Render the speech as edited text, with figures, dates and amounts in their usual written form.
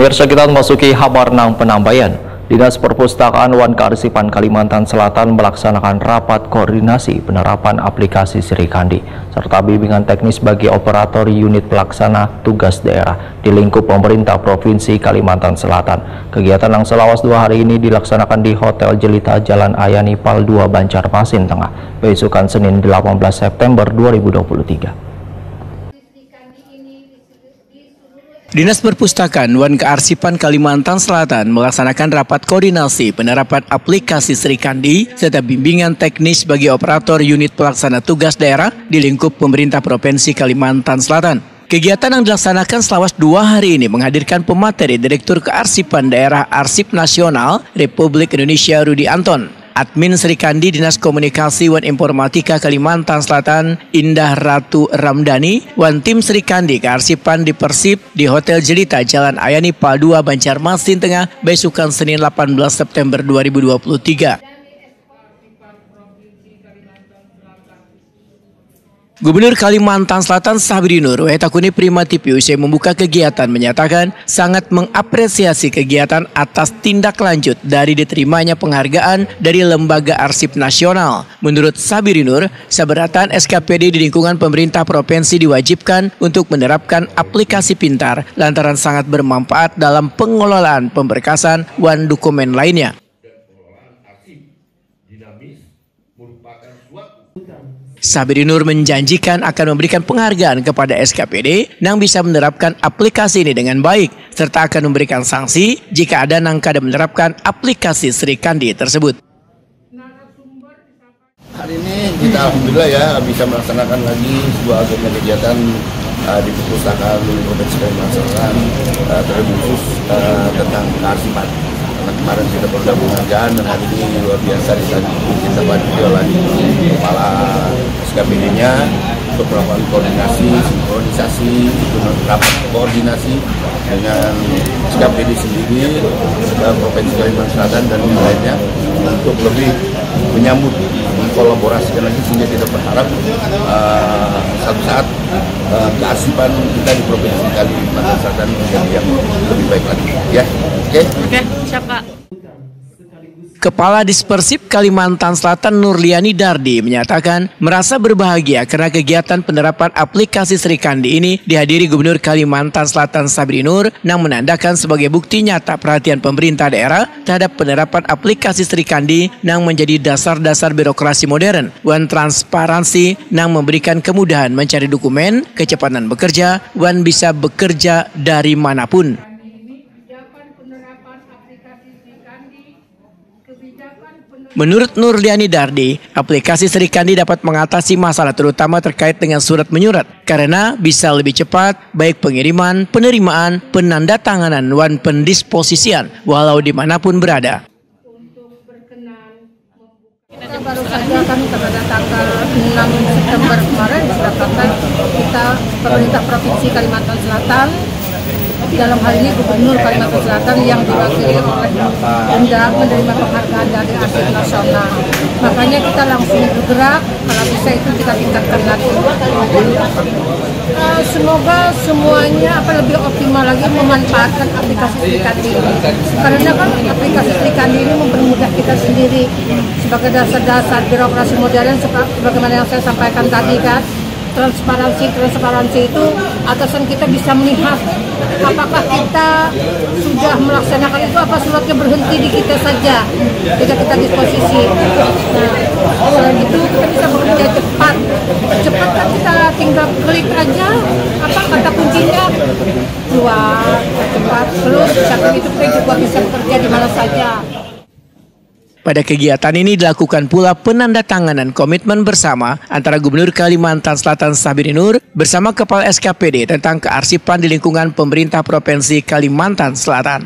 Pemirsa, kita memasuki kabar nang penambayan. Dinas Perpustakaan Wan Kearsipan Kalimantan Selatan melaksanakan rapat koordinasi penerapan aplikasi Sri Kandi serta bimbingan teknis bagi operator unit pelaksana tugas daerah di lingkup pemerintah Provinsi Kalimantan Selatan. Kegiatan yang selawas 2 hari ini dilaksanakan di Hotel Jelita Jalan Ayani Pal 2 Banjarmasin Tengah, besukan Senin 18 September 2023. Dinas Perpustakaan Wan Kearsipan Kalimantan Selatan melaksanakan rapat koordinasi penerapan aplikasi Sri Kandi serta bimbingan teknis bagi operator unit pelaksana tugas daerah di lingkup pemerintah Provinsi Kalimantan Selatan. Kegiatan yang dilaksanakan selawas 2 hari ini menghadirkan pemateri Direktur Kearsipan Daerah Arsip Nasional Republik Indonesia Rudi Anton, Admin Sri Kandi Dinas Komunikasi Wan Informatika Kalimantan Selatan Indah Ratu Ramdhani, Wan Tim Sri Kandi Kearsipan di Persib di Hotel Jelita Jalan Ayani Pal 2 Banjarmasin Tengah, besukan Senin 18 September 2023. Gubernur Kalimantan Selatan Sabrinur Wahhetakuni Primatip usai membuka kegiatan menyatakan sangat mengapresiasi kegiatan atas tindak lanjut dari diterimanya penghargaan dari Lembaga Arsip Nasional. Menurut Sabrinur, saberatan SKPD di lingkungan pemerintah provinsi diwajibkan untuk menerapkan aplikasi pintar lantaran sangat bermanfaat dalam pengelolaan pemberkasan wan dokumen lainnya. Sabrinur menjanjikan akan memberikan penghargaan kepada SKPD yang bisa menerapkan aplikasi ini dengan baik, serta akan memberikan sanksi jika ada yang kada menerapkan aplikasi Sri Kandi tersebut. Hari ini kita alhamdulillah ya bisa melaksanakan lagi sebuah kegiatan di perpustakaan Provinsi Kalimantan Selatan terlebih khusus tentang kearsipan. Karena kemarin kita baru penghargaan dan hari ini luar biasa kita bantu oleh kepala SKPD-nya untuk melakukan koordinasi, sinkronisasi, rapat koordinasi dengan SKPD sendiri, Provinsi Kalimantan Selatan dan yang lainnya untuk lebih menyambut, mengkolaborasikan lagi sehingga kita berharap satu saat kearsipan kita di Provinsi Kalimantan Selatan menjadi yang lebih baik lagi. Ya, oke, siapa? Kepala Dispersip Kalimantan Selatan Nurliani Dardi menyatakan merasa berbahagia karena kegiatan penerapan aplikasi Sri Kandi ini dihadiri Gubernur Kalimantan Selatan Sabrinur yang menandakan sebagai bukti nyata perhatian pemerintah daerah terhadap penerapan aplikasi Sri Kandi yang menjadi dasar-dasar birokrasi modern, wan transparansi yang memberikan kemudahan mencari dokumen, kecepatan bekerja, wan bisa bekerja dari manapun. Menurut Nurliani Dardi, aplikasi Sri Kandi dapat mengatasi masalah terutama terkait dengan surat menyurat karena bisa lebih cepat baik pengiriman, penerimaan, penandatanganan, wan pendisposisian walau dimanapun berada. Kita baru saja kan pada tanggal 6 September kemarin mendapatkan kita pemerintah Provinsi Kalimantan Selatan, dalam hal ini Gubernur Kalimantan Selatan yang diwakili oleh Undang menerima penghargaan dari Arsip Nasional. Makanya kita langsung bergerak, kalau bisa itu kita tingkatkan lagi. Semoga semuanya lebih optimal lagi memanfaatkan aplikasi Sri Kandi ini. Karena kan aplikasi Sri Kandi ini mempermudah kita sendiri sebagai dasar-dasar birokrasi modern sebagaimana yang saya sampaikan tadi kan. Transparansi itu atasan kita bisa melihat apakah kita sudah melaksanakan itu, apa suratnya berhenti di kita saja, tidak kita disposisi. Nah, selain itu kita bisa bekerja cepat kan kita tinggal klik aja apa kata kuncinya keluar cepat, terus saat itu kita juga bisa bekerja di mana saja. Pada kegiatan ini dilakukan pula penandatanganan komitmen bersama antara Gubernur Kalimantan Selatan Sabrinur bersama Kepala SKPD tentang kearsipan di lingkungan pemerintah Provinsi Kalimantan Selatan.